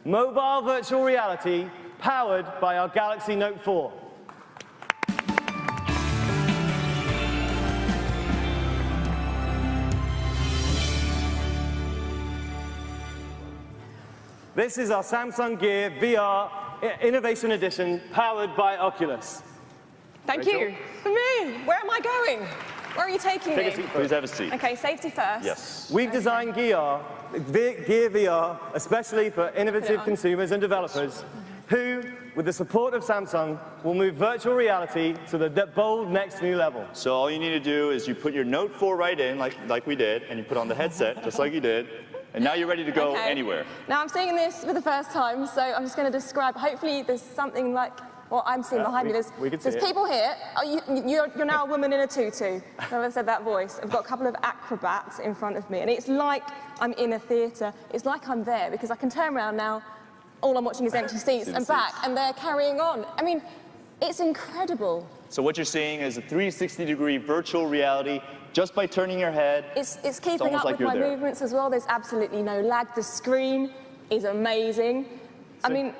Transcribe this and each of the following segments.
mobile virtual reality powered by our Galaxy Note 4. This is our Samsung Gear VR Innovation Edition powered by Oculus. Thank you. For me, where am I going? Where are you taking me? Take a seat, Please have a seat. Okay, safety first. Yes. We've designed Gear VR especially for innovative consumers and developers who, with the support of Samsung, will move virtual reality to the bold next new level. So all you need to do is you put your Note 4 right in, like we did, and you put on the headset, just like you did, and now you're ready to go anywhere. Now I'm seeing this for the first time, so I'm just going to describe. Hopefully there's something like what I'm seeing behind me. There's people here. Oh, you're now a woman in a tutu. Whoever said that voice. I've got a couple of acrobats in front of me, and it's like I'm in a theatre. It's like I'm there, because I can turn around now. All I'm watching is empty seats and back, and they're carrying on. I mean, it's incredible. So what you're seeing is a 360-degree virtual reality just by turning your head. It's keeping up with my movements as well. There's absolutely no lag. The screen is amazing. I mean,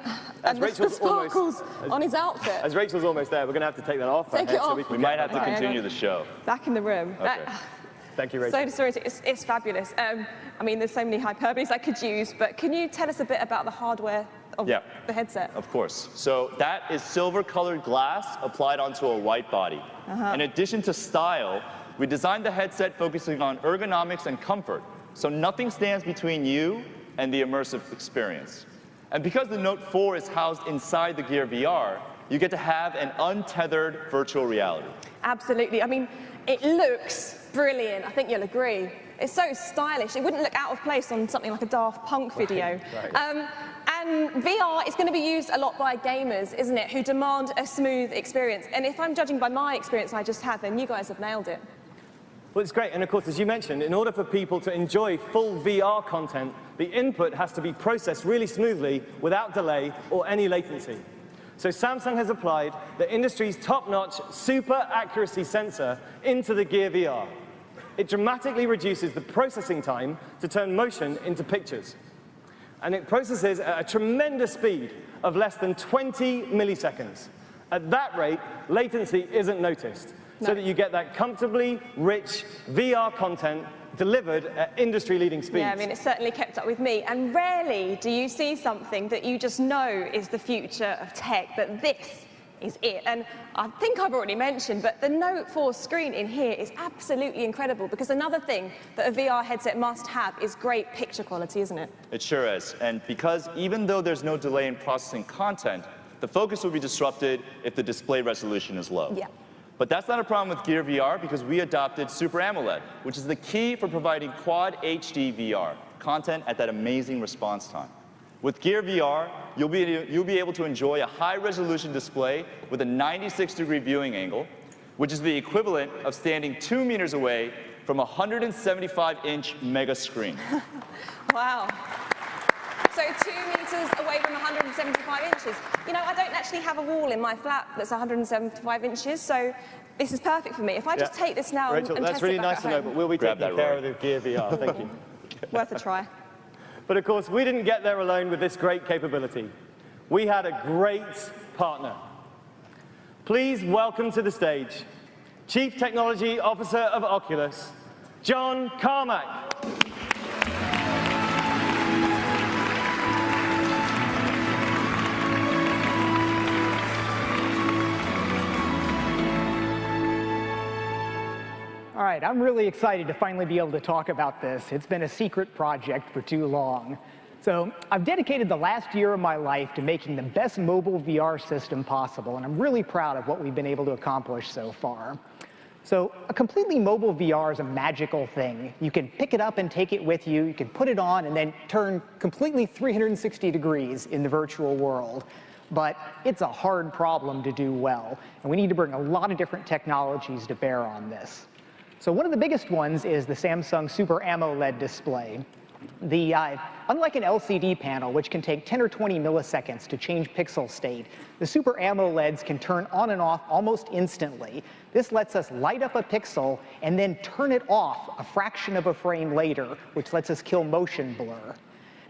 and the sparkles on his outfit. As Rachel's almost there, we're going to have to take that off. Take it off. We might have to continue the show. Back in the room. Okay. Thank you, Rachel. So it's fabulous. I mean, there's so many hyperboles I could use, but can you tell us a bit about the hardware of the headset? Of course. So that is silver-colored glass applied onto a white body. In addition to style, we designed the headset focusing on ergonomics and comfort, so nothing stands between you and the immersive experience. And because the Note 4 is housed inside the Gear VR, you get to have an untethered virtual reality. Absolutely. I mean, it looks brilliant. I think you'll agree. It's so stylish. It wouldn't look out of place on something like a Daft Punk video. Right. And VR is going to be used a lot by gamers, isn't it, who demand a smooth experience. And if I'm judging by my experience I just had, then you guys have nailed it. Well, it's great, and of course, as you mentioned, in order for people to enjoy full VR content, the input has to be processed really smoothly without delay or any latency. So Samsung has applied the industry's top-notch super accuracy sensor into the Gear VR. It dramatically reduces the processing time to turn motion into pictures. And it processes at a tremendous speed of less than 20 milliseconds. At that rate, latency isn't noticed, so that you get that comfortably rich VR content delivered at industry-leading speeds. Yeah, I mean, it's certainly kept up with me. And rarely do you see something that you just know is the future of tech, but this is it. And I think I've already mentioned, but the Note 4 screen in here is absolutely incredible, because another thing that a VR headset must have is great picture quality, isn't it? It sure is. And because even though there's no delay in processing content, the focus will be disrupted if the display resolution is low. Yeah. But that's not a problem with Gear VR, because we adopted Super AMOLED, which is the key for providing Quad HD VR content at that amazing response time. With Gear VR, you'll be able to enjoy a high-resolution display with a 96-degree viewing angle, which is the equivalent of standing 2 meters away from a 175-inch mega screen. Wow. So 2 meters away from 175 inches. You know, I don't actually have a wall in my flat that's 175 inches, so this is perfect for me. If I just take this now Rachel, and that's test really it back nice at to know, home. but we'll be taking care of the Gear VR. Thank you. Worth a try. But of course, we didn't get there alone with this great capability. We had a great partner. Please welcome to the stage Chief Technology Officer of Oculus, John Carmack. All right, I'm really excited to finally be able to talk about this. It's been a secret project for too long. So I've dedicated the last year of my life to making the best mobile VR system possible, and I'm really proud of what we've been able to accomplish so far. So a completely mobile VR is a magical thing. You can pick it up and take it with you. You can put it on and then turn completely 360 degrees in the virtual world. But it's a hard problem to do well, and we need to bring a lot of different technologies to bear on this. So one of the biggest ones is the Samsung Super AMOLED display. Unlike an LCD panel, which can take 10 or 20 milliseconds to change pixel state, the Super AMOLEDs can turn on and off almost instantly. This lets us light up a pixel and then turn it off a fraction of a frame later, which lets us kill motion blur.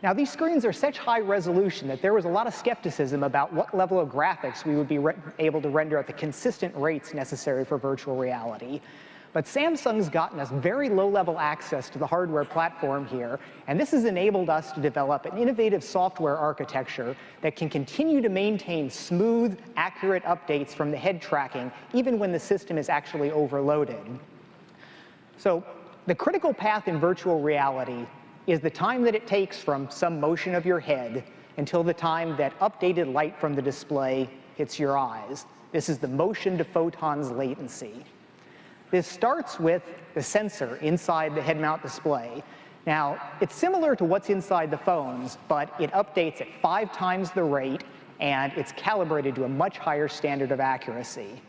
Now, these screens are such high resolution that there was a lot of skepticism about what level of graphics we would be able to render at the consistent rates necessary for virtual reality. But Samsung's gotten us very low-level access to the hardware platform here, and this has enabled us to develop an innovative software architecture that can continue to maintain smooth, accurate updates from the head tracking, even when the system is actually overloaded. So the critical path in virtual reality is the time that it takes from some motion of your head until the time that updated light from the display hits your eyes. This is the motion to photons latency. This starts with the sensor inside the head mount display. Now, it's similar to what's inside the phones, but it updates at 5 times the rate, and it's calibrated to a much higher standard of accuracy.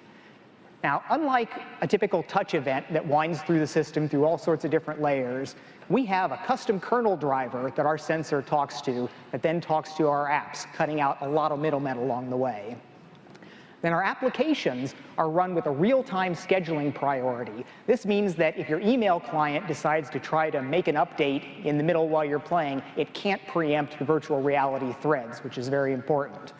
Now, unlike a typical touch event that winds through the system through all sorts of different layers, we have a custom kernel driver that our sensor talks to that then talks to our apps, cutting out a lot of middlemen along the way. Then our applications are run with a real-time scheduling priority. This means that if your email client decides to try to make an update in the middle while you're playing, it can't preempt the virtual reality threads, which is very important.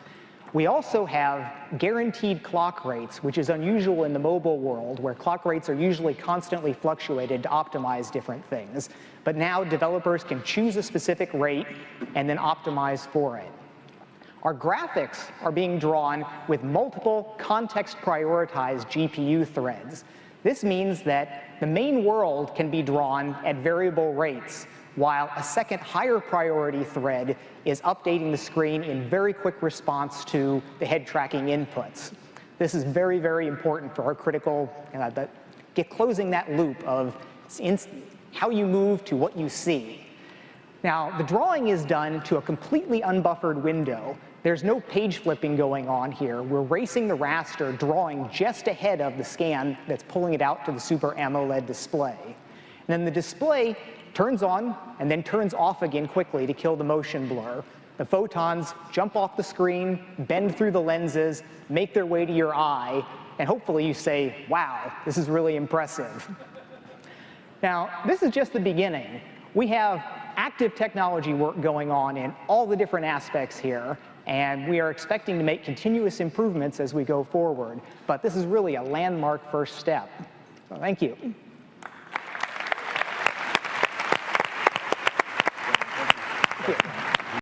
We also have guaranteed clock rates, which is unusual in the mobile world, where clock rates are usually constantly fluctuated to optimize different things. But now developers can choose a specific rate and then optimize for it. Our graphics are being drawn with multiple context-prioritized GPU threads. This means that the main world can be drawn at variable rates, while a second higher priority thread is updating the screen in very quick response to the head tracking inputs. This is very, very important for our critical, closing that loop of how you move to what you see. Now, the drawing is done to a completely unbuffered window. There's no page flipping going on here. We're racing the raster, drawing just ahead of the scan that's pulling it out to the Super AMOLED display. And then the display turns on and then turns off again quickly to kill the motion blur. The photons jump off the screen, bend through the lenses, make their way to your eye, and hopefully you say, wow, this is really impressive. Now, this is just the beginning. We have active technology work going on in all the different aspects here, and we are expecting to make continuous improvements as we go forward. But this is really a landmark first step. So thank you.